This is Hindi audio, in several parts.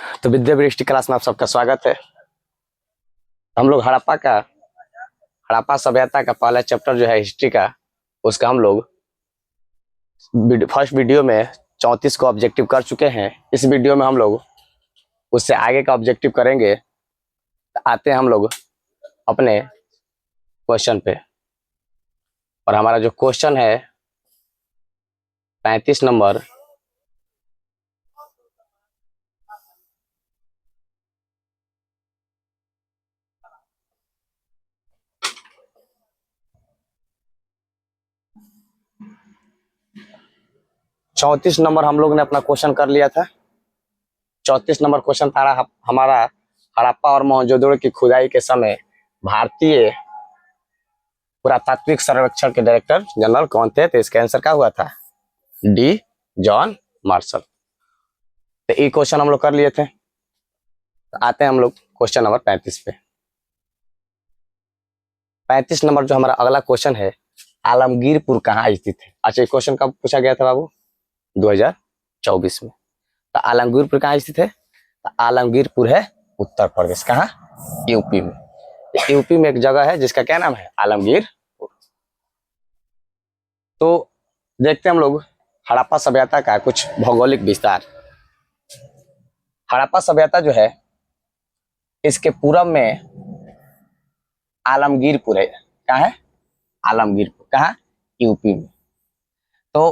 तो विद्या वृष्टि क्लास में आप सबका स्वागत है। हम लोग हड़प्पा सभ्यता का पहला चैप्टर जो है हिस्ट्री का, उसका हम लोग फर्स्ट वीडियो में 34 को ऑब्जेक्टिव कर चुके हैं। इस वीडियो में हम लोग उससे आगे का ऑब्जेक्टिव करेंगे। आते हैं हम लोग अपने क्वेश्चन पे, और हमारा जो क्वेश्चन है 35 नंबर, चौंतीस नंबर हम लोग ने अपना क्वेश्चन कर लिया था। 34 नंबर क्वेश्चन था हमारा, हड़प्पा और मोहनजोदड़ो की खुदाई के समय भारतीय पुरातात्विक सर्वेक्षण के डायरेक्टर जनरल कौन थे? तो इसका आंसर क्या हुआ था? D John Marshall. तो ये क्वेश्चन हम लोग कर लिए थे। तो आते हैं हम लोग क्वेश्चन नंबर 35 पे। 35 नंबर जो हमारा अगला क्वेश्चन है, आलमगीरपुर कहाँ स्थित है? अच्छा, ये क्वेश्चन कब पूछा गया था बाबू? 2024 में। तो आलमगीरपुर कहाँ स्थित है? तो आलमगीरपुर है उत्तर प्रदेश। कहाँ? यूपी में। यूपी में एक जगह है जिसका क्या नाम है? आलमगीरपुर। तो देखते हैं हम लोग हड़प्पा सभ्यता का कुछ भौगोलिक विस्तार। हड़प्पा सभ्यता जो है, इसके पूरब में आलमगीरपुर है। कहाँ है? आलमगीरपुर। कहाँ? यूपी में। तो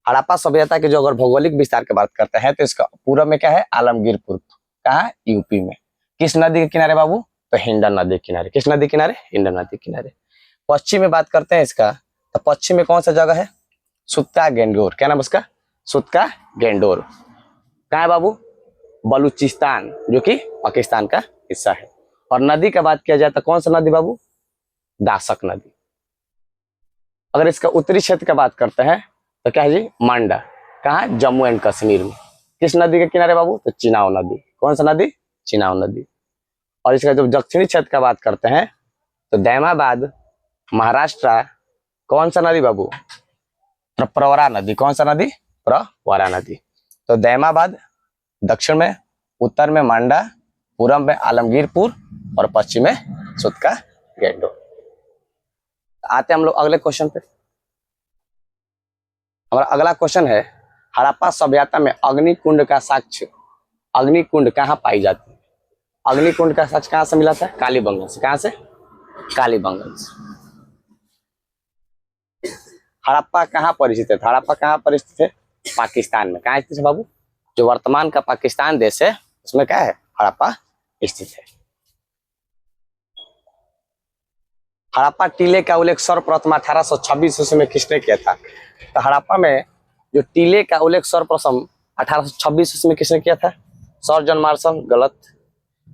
हड़प्पा सभ्यता के जो अगर भौगोलिक विस्तार की बात करते हैं तो इसका पूरब में क्या है? आलमगीरपुर। कहाँ? यूपी में। किस नदी के किनारे बाबू? तो हिंडन नदी के किनारे। किस नदी किनारे? हिंडन नदी के किनारे। पश्चिम में बात करते हैं इसका, तो पश्चिम में कौन सा जगह है? सुत्ता गेंडोर। क्या नाम उसका? सुत्ता गेंडोर। कहाँ है बाबू? बलूचिस्तान, जो कि पाकिस्तान का हिस्सा है। और नदी का बात किया जाए तो कौन सा नदी बाबू? दासक नदी। अगर इसका उत्तरी क्षेत्र का बात करते हैं तो क्या है जी? मांडा। कहाँ? जम्मू एंड कश्मीर में। किस नदी के किनारे बाबू? तो चिनाब नदी। कौन सा नदी? चिनाब नदी। और इसका जब दक्षिणी क्षेत्र का बात करते हैं तो दैमाबाद, महाराष्ट्र। कौन सा नदी बाबू? तो प्रवरा नदी। कौन सा नदी? प्रवरा नदी। तो दैमाबाद दक्षिण में, उत्तर में मांडा, पूरब में आलमगीरपुर और पश्चिम में सुत्ता गेंडोर। आते हम लोग अगले क्वेश्चन पे। हमारा अगला क्वेश्चन है, हड़प्पा सभ्यता में अग्निकुंड का साक्ष्य, अग्निकुंड कहाँ पाई जाती है? अग्निकुंड का साक्ष्य कहाँ से मिला था? कालीबंगन से। कहाँ से? कालीबंगन से। हड़प्पा कहाँ परिस्थित है? हड़प्पा कहाँ परिस्थित है? पाकिस्तान में। कहाँ स्थित है बाबू? जो वर्तमान का पाकिस्तान देश है उसमें क्या है? हड़प्पा स्थित है। हड़प्पा टीले का उल्लेख सर्वप्रथम 1826 ईस्वी में किसने किया था? तो हड़प्पा में जो टीले का उल्लेख सर्वप्रथम 1826 ईस्वी में किसने किया था? सर जॉन मार्शल गलत,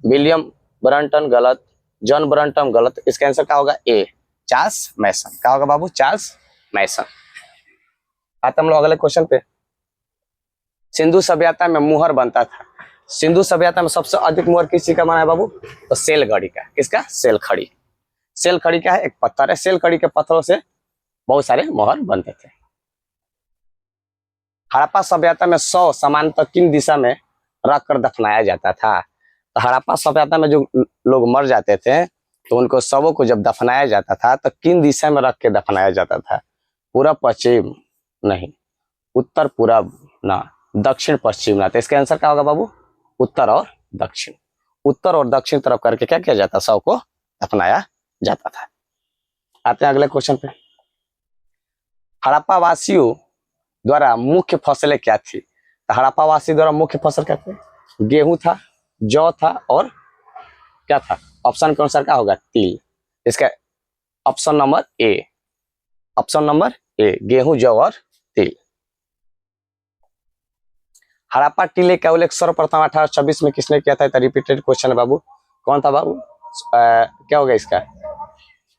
विलियम ब्रंटन गलत, जॉन ब्रंटन गलत। इसका आंसर क्या होगा? ए, चार्ल्स मैसन। क्या होगा बाबू? चार्ल्स मैसन। आते हम लोग अगले क्वेश्चन पे। सिंधु सभ्यता में मुहर बनता था। सिंधु सभ्यता में सबसे अधिक मुहर किस चीज का बना है बाबू? तो सेलखड़ी का। किसका? सेलखड़ी। सेलखड़ी क्या है? एक पत्थर है। सेलखड़ी के पत्थरों से बहुत सारे मुहर बनते थे। हड़प्पा सभ्यता में 100 समानता किन दिशा में रखकर दफनाया जाता था? तो हड़प्पा सभ्यता में जो लोग मर जाते थे तो उनको शवों को जब दफनाया जाता था तो किन दिशा में रख के दफनाया जाता था? पूरब पश्चिम नहीं, उत्तर पूरब ना, दक्षिण पश्चिम ना। तो इसका आंसर क्या होगा बाबू? उत्तर और दक्षिण। उत्तर और दक्षिण तरफ करके क्या किया जाता? शव को दफनाया जाता था। आते हैं अगले क्वेश्चन पे। हड़प्पा वासियों द्वारा मुख्य फसलें क्या थी? तो हड़प्पा वासी द्वारा मुख्य फसल क्या थे? गेहूं था, जौ था और क्या था? ऑप्शन के अनुसार क्या होगा? तिल। इसका option number A, option number A, गेहूं, जौ और तिल। हड़प्पा टीले का उल्लेख सर्वप्रथम 1826 में किसने किया था? रिपीटेड क्वेश्चन है बाबू। कौन था बाबू? क्या होगा इसका?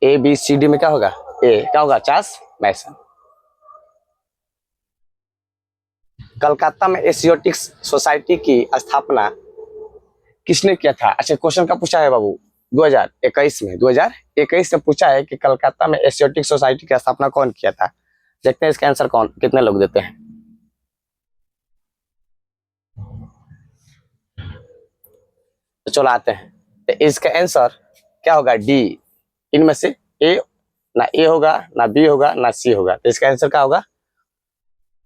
ए बी सी डी में क्या होगा? ए। क्या होगा? चार्ल्स मैसन। कलकत्ता में एशियोटिक्स सोसाइटी की स्थापना किसने किया था? अच्छा, क्वेश्चन का पूछा है बाबू 2021 में। 2021 से पूछा है कि कलकत्ता में एशियोटिक सोसाइटी की स्थापना कौन किया था। देखते हैं इसका आंसर कौन, कितने लोग देते हैं। चलो आते हैं, तो इसका आंसर क्या होगा? डी। इनमें से ए, ना ए होगा, ना बी होगा, ना सी होगा, तो इसका आंसर क्या होगा?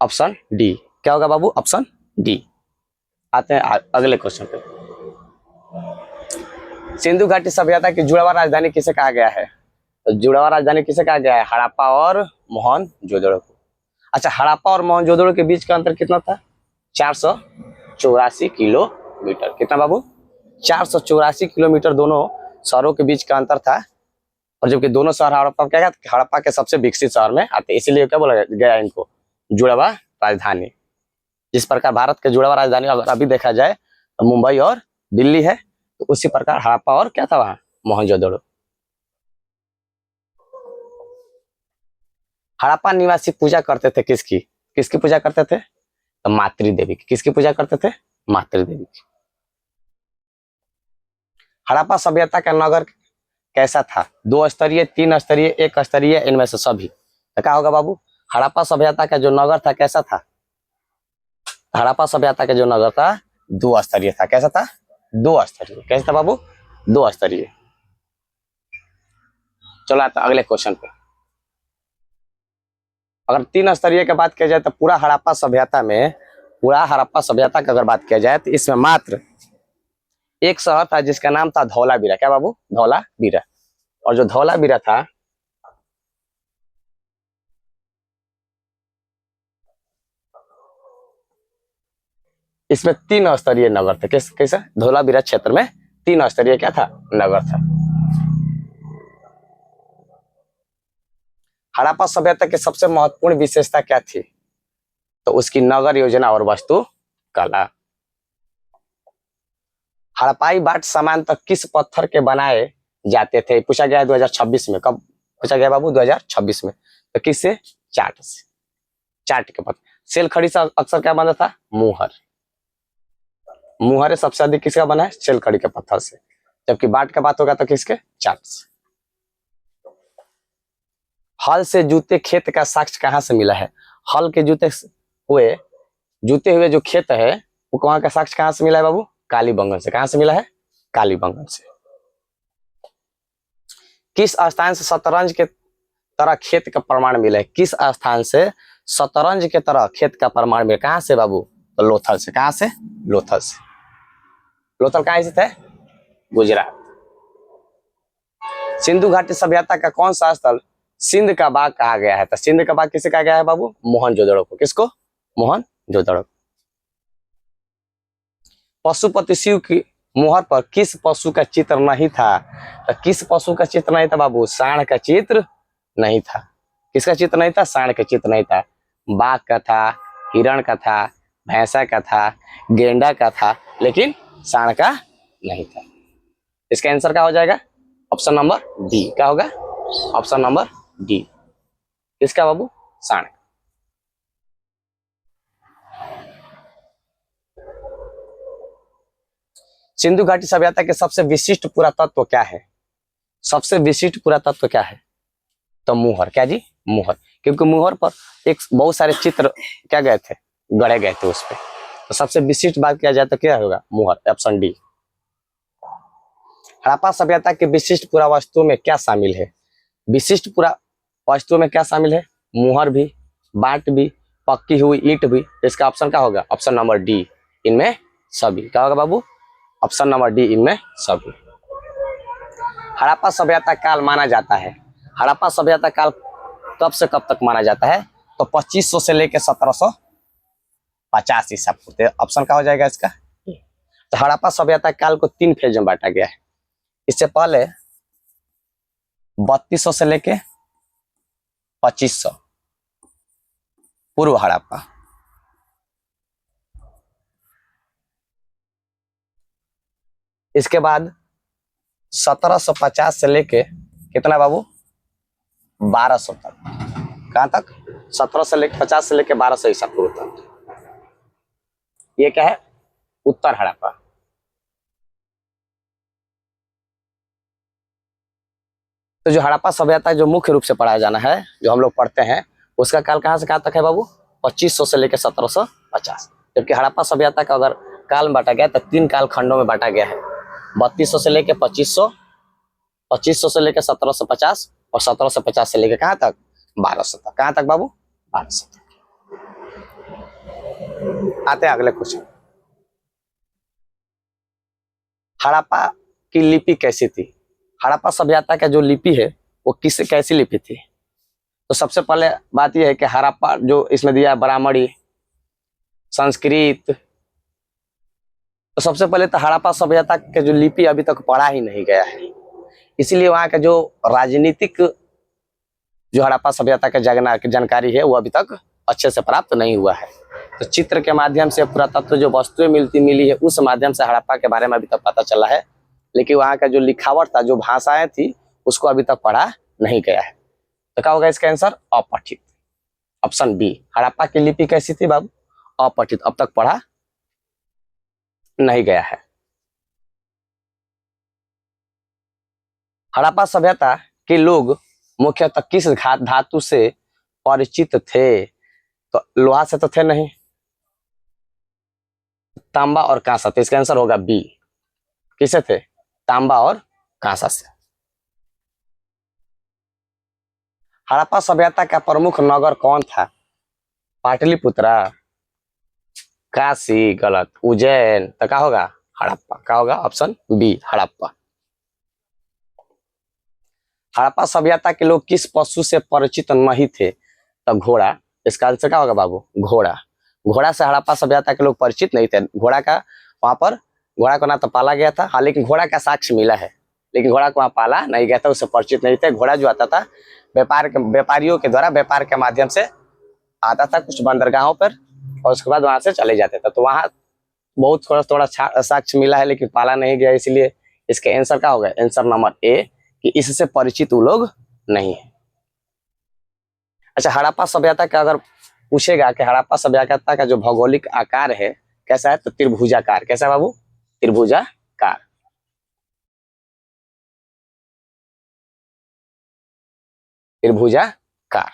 Option D. क्या होगा बाबू? Option D. आते हैं अगले क्वेश्चन पे। सिंधु घाटी सभ्यता की जुड़वा राजधानी किसे कहा गया है? तो जुड़वा राजधानी किसे कहा गया है? हड़प्पा और मोहनजोदड़ो को। अच्छा, हड़प्पा और मोहनजोदड़ो के बीच का अंतर कितना था? 484 किलोमीटर। कितना बाबू? 484 किलोमीटर दोनों शहरों के बीच का अंतर था। और जबकि दोनों शहर हड़प्पा के सबसे विकसित शहर में आते, इसीलिए क्या बोला गया इनको? जुड़वा राजधानी। जिस प्रकार भारत के जुड़वा राजधानी अगर अभी देखा जाए तो मुंबई और दिल्ली है, तो उसी प्रकार हड़प्पा और क्या था वहां? मोहनजोदड़ो। हड़प्पा निवासी पूजा करते थे किसकी? किसकी पूजा करते थे? तो मातृ देवी की। किसकी पूजा करते थे? मातृ देवी की। हड़प्पा सभ्यता का नगर कैसा था? 2 स्तरीय, 3 स्तरीय, 1 स्तरीय, इनमें से सभी? तो क्या होगा बाबू? हड़प्पा सभ्यता का जो नगर था कैसा था? हड़प्पा सभ्यता का जो नगर था 2 स्तरीय था। कैसा था? 2 स्तरीय। कैसा था बाबू? 2 स्तरीय। चलो आता अगले क्वेश्चन पे। अगर 3 स्तरीय की बात किया जाए तो पूरा हड़प्पा सभ्यता की अगर बात किया जाए तो इसमें मात्र एक शहर था जिसका नाम था धौलावीरा। क्या बाबू? धौलावीरा। और जो धौलावीरा था इसमें 3 स्तरीय नगर थे। कैसा? धौलावीरा क्षेत्र में 3 स्तरीय क्या था? नगर था। हड़प्पा सभ्यता की सबसे महत्वपूर्ण विशेषता क्या थी? तो उसकी नगर योजना और वास्तु कला। हड़प्पाई बाट सामान्यतः किस पत्थर के बनाए जाते थे? पूछा गया 2026 में। कब पूछा गया बाबू? 2026 में। तो किससे? चाट से। चाट के पत्थर। सेल खड़ी से अक्सर क्या बना था? मुहर। मुहर सबसे अधिक किसका बना है? सेल खड़ी के पत्थर से। जबकि बाट का बात होगा तो किसके? चाट से। हल से जूते खेत का साक्ष्य कहां से मिला है? हल के जूते हुए जो खेत है वो कहां का साक्ष्य कहां से मिला है बाबू? कालीबंगन से। कहां से मिला है? कालीबंगन से। किस स्थान से शतरंज के तरह खेत का प्रमाण मिला है? किस स्थान से शतरंज के तरह खेत का प्रमाण मिला? कहां से बाबू? तो लोथल से। कहां से? लोथल से। लोथल कहां स्थित है? गुजरात। सिंधु घाटी सभ्यता का कौन सा स्थल सिंध का बाग कहा गया है? तो सिंध का बाग किसे कहा गया है बाबू? मोहनजोदड़ो को। किसको? मोहनजोदड़ो। पशुपति शिव की मुहर पर किस पशु का चित्र नहीं था? तो किस पशु का चित्र नहीं था बाबू? सांड का चित्र नहीं था। किसका चित्र नहीं था? सांड का चित्र नहीं था। बाघ का था, हिरण का था, भैंसा का था, गेंडा का था, लेकिन सांड का नहीं था। इसका आंसर क्या हो जाएगा? Option number D. क्या होगा? Option number D. किसका बाबू? सांड। सिंधु घाटी सभ्यता के सबसे विशिष्ट पुरातत्व क्या है? सबसे विशिष्ट पुरातत्व क्या है? तो मुहर। क्या जी? मुहर। क्योंकि मुहर पर एक बहुत सारे चित्र क्या गए थे? गढ़े गए थे उस पे। तो सबसे विशिष्ट बात किया जाए तो क्या होगा? मुहर। Option D. हड़प्पा सभ्यता के विशिष्ट पुरावस्तु में क्या शामिल है? विशिष्ट पुरावस्तु में क्या शामिल है? मुहर भी, बाट भी, पक्की हुई ईंट भी। इसका ऑप्शन क्या होगा? ऑप्शन नंबर डी, इनमें सभी। क्या होगा बाबू? ऑप्शन नंबर डी, इनमें सभी। हड़प्पा सभ्यता काल माना जाता है। हड़प्पा सभ्यता काल कब से कब तक माना जाता है? तो 2500 से लेकर 1750 ईसा पूर्व। ऑप्शन क्या हो जाएगा इसका? तो हड़प्पा सभ्यता काल को 3 फेज में बांटा गया है। इससे पहले 3200 से लेके 2500 पूर्व हड़प्पा। इसके बाद 1750 से लेके कितना बाबू? 1200 तक। कहां तक? 1750 से लेके 1200 ईसा पूर्व तक। ये क्या है? उत्तर हड़प्पा। तो जो हड़प्पा सभ्यता जो मुख्य रूप से पढ़ाया जाना है, जो हम लोग पढ़ते हैं, उसका काल कहां से कहां तक है बाबू? 2500 से लेकर 1750। जबकि हड़प्पा सभ्यता का अगर काल में बांटा गया तो 3 काल खंडों में बांटा गया है। 3200 से लेके 2500, 2500 से लेके 1750 और 1750 से लेके कहाँ तक 1200 तक। कहाँ तक बाबू 1200 तक। आते हैं अगले क्वेश्चन। हड़प्पा की लिपि कैसी थी? हड़प्पा सभ्यता का जो लिपि है वो कैसी लिपि थी? तो सबसे पहले बात यह है कि हड़प्पा जो इसमें दिया ब्राह्मणी, संस्कृत, तो सबसे पहले तो हड़प्पा सभ्यता के जो लिपि अभी तक पढ़ा ही नहीं गया है, इसीलिए वहां का जो राजनीतिक जो हड़प्पा सभ्यता के जानकारी है वो अभी तक अच्छे से प्राप्त नहीं हुआ है। तो चित्र के माध्यम से पुरातत्व जो वस्तुएं मिली है उस माध्यम से हड़प्पा के बारे में अभी तक पता चला है, लेकिन वहां का जो लिखावट था, जो भाषाएं थी, उसको अभी तक पढ़ा नहीं गया है। तो क्या होगा इसका आंसर? अपठित, ऑप्शन बी। हड़प्पा की लिपि कैसी थी बाबू? अपठित, अब तक पढ़ा नहीं गया है। हड़प्पा सभ्यता के लोग मुख्यतः किस धातु से परिचित थे? तो लोहा से तो थे नहीं, तांबा और कांसा, तो इसका आंसर होगा बी। किसे थे? तांबा और कांसा से। हड़प्पा सभ्यता का प्रमुख नगर कौन था? पाटलिपुत्रा, काशी, गलत, उज्जैन, तो क्या होगा? हड़प्पा। क्या होगा? Option B, Harappa. हड़प्पा सभ्यता के लोग किस पशु से परिचित नहीं थे? तो घोड़ा। इसका आंसर क्या होगा बाबू? घोड़ा। घोड़ा से हड़प्पा सभ्यता के लोग परिचित नहीं थे। घोड़ा का वहां पर घोड़ा को ना तो पाला गया था, हाँ, लेकिन घोड़ा का साक्ष्य मिला है, लेकिन घोड़ा को वहां पाला नहीं गया था, उससे परिचित नहीं थे। घोड़ा जो आता था व्यापारियों के द्वारा व्यापार के माध्यम से आता था कुछ बंदरगाहों पर, और उसके बाद वहां से चले जाते थे। तो वहां बहुत थोड़ा साक्ष्य मिला है, लेकिन पाला नहीं गया, इसलिए इसके आंसर क्या होगा? आंसर नंबर ए, कि इससे परिचित वो लोग नहीं है। अच्छा, हड़प्पा सभ्यता का अगर पूछेगा कि हड़प्पा सभ्यता का जो भौगोलिक आकार है कैसा है, तो त्रिभुजाकार। कैसा है बाबू? त्रिभुजाकार। त्रिभुजाकार।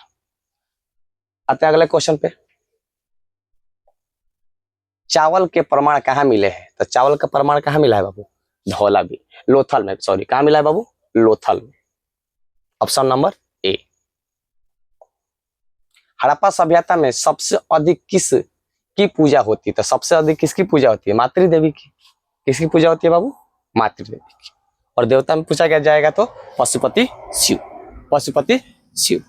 आते हैं अगले क्वेश्चन पे। चावल के प्रमाण कहाँ मिले हैं? तो चावल का प्रमाण कहाँ मिला है बाबू? धौलावी, लोथल में, सॉरी, कहाँ मिला है बाबू? लोथल में। Option number A. हड़प्पा सभ्यता में सबसे अधिक किस की पूजा होती है? तो सबसे अधिक किसकी पूजा होती है? मातृ देवी की। किसकी पूजा होती है बाबू? मातृ देवी की। और देवता में पूछा क्या जाएगा तो पशुपति शिव। पशुपति शिव।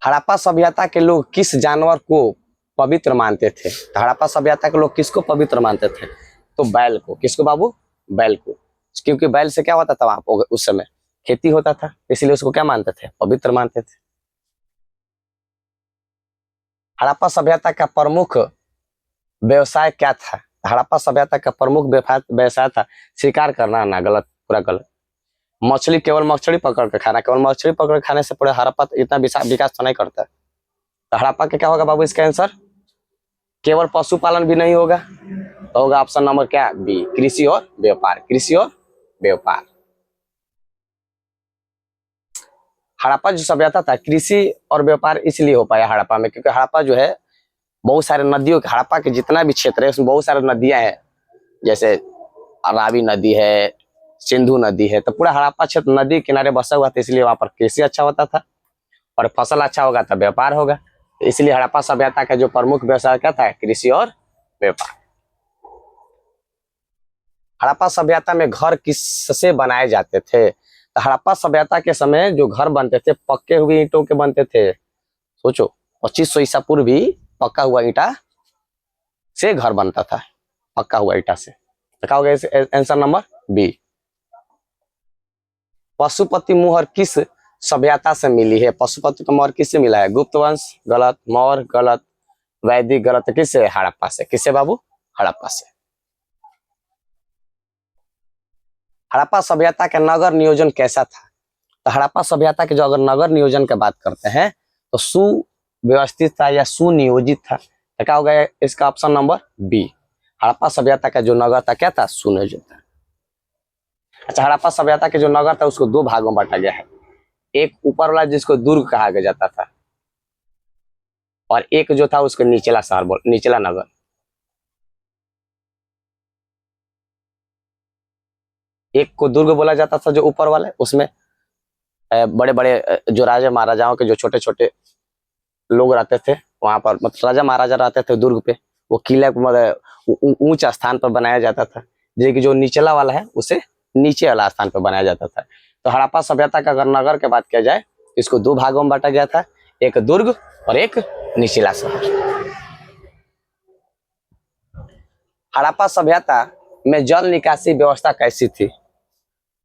हड़प्पा सभ्यता के लोग किस जानवर को पवित्र मानते थे? तो हड़प्पा सभ्यता के लोग किसको पवित्र मानते थे? तो बैल को। किसको बाबू? बैल को, क्योंकि बैल से क्या होता था वहां पर उस समय? खेती होता था, इसलिए उसको क्या मानते थे? पवित्र मानते थे। हड़प्पा सभ्यता का प्रमुख व्यवसाय क्या था? हड़प्पा सभ्यता का प्रमुख व्यवसाय था शिकार करना। ना, गलत, पूरा गलत। मछली, केवल मछली पकड़ के खाना। केवल मछली पकड़ खाने से पूरा हड़प्पा इतना विकास तो नहीं करता। तो हड़प्पा के क्या होगा बाबू इसका आंसर? केवल पशुपालन भी नहीं होगा, तो होगा ऑप्शन नंबर क्या? बी, कृषि और व्यापार। कृषि और व्यापार। हड़प्पा जो सभ्यता था कृषि और व्यापार इसलिए हो पाया हड़प्पा में, क्योंकि हड़प्पा जो है बहुत सारे नदियों के, हड़प्पा के जितना भी क्षेत्र है उसमें बहुत सारे नदियां हैं, जैसे रावी नदी है, सिंधु नदी है। तो पूरा हड़प्पा क्षेत्र नदी किनारे बसा हुआ था, इसलिए वहां पर कृषि अच्छा होता था, और फसल अच्छा होगा तो व्यापार होगा। तो इसलिए हड़प्पा सभ्यता का जो प्रमुख व्यवसाय क्या था? कृषि और व्यापार। हड़प्पा सभ्यता में घर किससे बनाए जाते थे? तो हड़प्पा सभ्यता के समय जो घर बनते थे पक्के हुए ईंटों के बनते थे। सोचो, 2500 ईसा पूर्व भी पक्का हुआ ईंटा से घर बनता था, पक्का हुआ ईंटा से। तो क्या होगा आंसर नंबर बी। पशुपति मुहर किस सभ्यता से मिली है? पशुपति का मुहर किससे मिला है? गुप्त वंश, गलत। मौर्य, गलत। वैदिक, गलत। किससे? हड़प्पा से। किससे बाबू? हड़प्पा से। हड़प्पा सभ्यता का नगर नियोजन कैसा था? तो हड़प्पा सभ्यता के जो अगर नगर नियोजन की बात करते हैं तो सुव्यवस्थित था या सुनियोजित था। तो क्या होगा इसका ऑप्शन नंबर बी। हड़प्पा सभ्यता का जो नगर था क्या था? सुनियोजित था। अच्छा, हड़प्पा सभ्यता के जो नगर था उसको दो भागों में बांटा गया है। एक ऊपर वाला जिसको दुर्ग कहा जाता था, और एक जो था उसको निचला शहर निचला नगर। एक को दुर्ग बोला जाता था जो ऊपर वाला है, उसमें बड़े बड़े जो राजा महाराजाओं के जो छोटे छोटे लोग रहते थे वहां पर, मतलब राजा महाराजा रहते थे दुर्ग पे, वो किला मतलब ऊंच स्थान पर बनाया जाता था। जैसे कि जो निचला वाला है उसे नीचे वाला स्थान पर बनाया जाता था। तो हड़प्पा सभ्यता का अगर नगर की बात किया जाए, इसको दो भागों में बांटा गया था, एक दुर्ग और एक निचला शहर। हड़प्पा सभ्यता में जल निकासी व्यवस्था कैसी थी?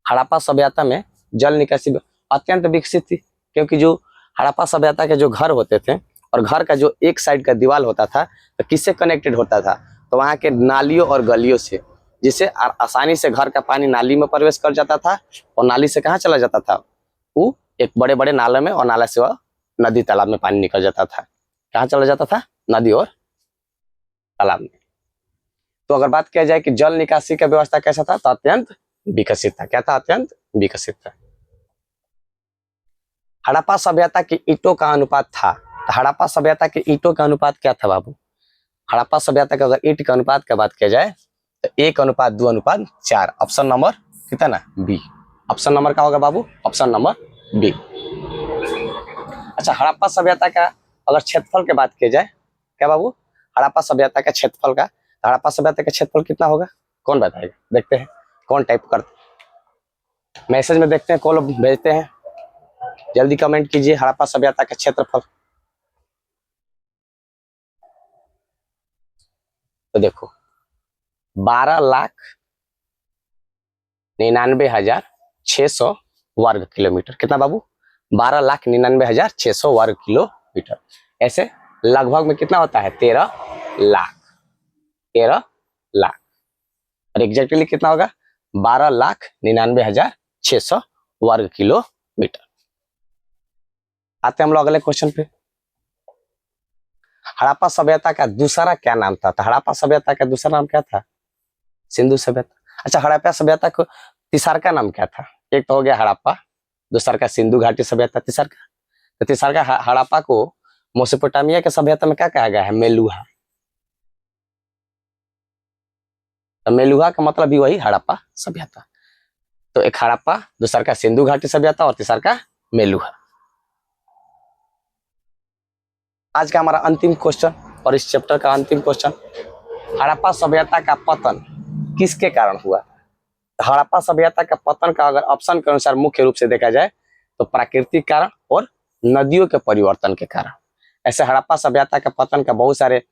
हड़प्पा सभ्यता में जल निकासी अत्यंत विकसित थी, क्योंकि जो हड़प्पा सभ्यता के जो घर होते थे और घर का जो एक साइड का दीवार होता था तो किससे कनेक्टेड होता था? तो वहां के नालियों और गलियों से, जिससे आसानी से घर का पानी नाली में प्रवेश कर जाता था और नाली से कहाँ चला जाता था? वो एक बड़े बड़े नाले में, और नाला से वह नदी तालाब में पानी निकल जाता था। कहाँ चला जाता था? नदी और तालाब में। तो अगर बात किया जाए कि जल निकासी का व्यवस्था कैसा था, तो अत्यंत विकसित था। क्या था? अत्यंत विकसित था। हड़प्पा सभ्यता की ईंटों का अनुपात था, तो हड़प्पा सभ्यता के ईंटों का अनुपात क्या था बाबू? हड़प्पा सभ्यता का अगर ईंट का अनुपात का बात किया जाए तो 1:2:4। ऑप्शन नंबर कितना? बी। ऑप्शन नंबर क्या होगा बाबू? Option number B. अच्छा, हड़प्पा सभ्यता का अगर क्षेत्रफल की बात की जाए, क्या बाबू? हड़प्पा सभ्यता का क्षेत्रफल का, हड़प्पा सभ्यता का क्षेत्रफल कितना होगा? कौन बताएगा? देखते हैं कौन टाइप करते, मैसेज में देखते हैं कौन लोग भेजते हैं। जल्दी कमेंट कीजिए हड़प्पा सभ्यता का क्षेत्रफल। तो देखो 12,99,600 वर्ग किलोमीटर। कितना बाबू? 12,99,600 वर्ग किलोमीटर। ऐसे लगभग में कितना होता है? 13 लाख। 13 लाख। और एग्जैक्टली कितना होगा? 12,99,600 वर्ग किलोमीटर। आते हम लोग अगले क्वेश्चन पे। हड़प्पा सभ्यता का दूसरा क्या नाम था? तो हड़प्पा सभ्यता का दूसरा नाम क्या था? सिंधु सभ्यता। अच्छा, हड़प्पा सभ्यता को तीसरा का नाम क्या था? एक तो हो गया हड़प्पा, दूसरा का सिंधु घाटी सभ्यता, तीसरा का, तो तीसरा का हड़प्पा को मेसोपोटामिया के सभ्यता में क्या कहा गया है? मेलुहा। तो मेलुहा का मतलब भी वही हड़प्पा सभ्यता। तो एक हड़प्पा, दूसरा का सिंधु घाटी सभ्यता और तीसरा का मेलुहा। आज का हमारा अंतिम क्वेश्चन और इस चैप्टर का अंतिम क्वेश्चन, हड़प्पा सभ्यता का पतन किसके कारण हुआ? हड़प्पा सभ्यता का पतन का अगर ऑप्शन के अनुसार मुख्य रूप से देखा जाए तो प्राकृतिक कारण और नदियों के परिवर्तन के कारण। ऐसे हड़प्पा सभ्यता का पतन का बहुत सारे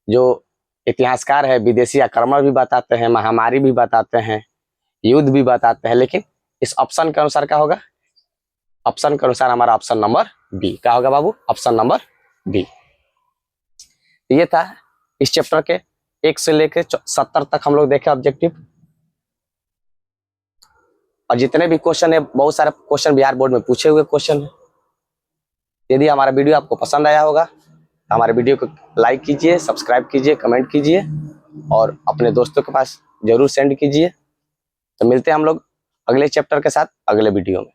जो इतिहासकार है, विदेशी आक्रमण भी बताते हैं, महामारी भी बताते हैं, युद्ध भी बताते हैं, लेकिन इस ऑप्शन के अनुसार क्या होगा? ऑप्शन के अनुसार हमारा ऑप्शन नंबर बी। क्या होगा बाबू? Option number B. ये था इस चैप्टर के 1 से लेकर 70 तक हम लोग देखे ऑब्जेक्टिव। और जितने भी क्वेश्चन है, बहुत सारे क्वेश्चन बिहार बोर्ड में पूछे हुए क्वेश्चन है। यदि हमारा वीडियो आपको पसंद आया होगा तो हमारे वीडियो को लाइक कीजिए, सब्सक्राइब कीजिए, कमेंट कीजिए और अपने दोस्तों के पास जरूर सेंड कीजिए। तो मिलते हैं हम लोग अगले चैप्टर के साथ अगले वीडियो में।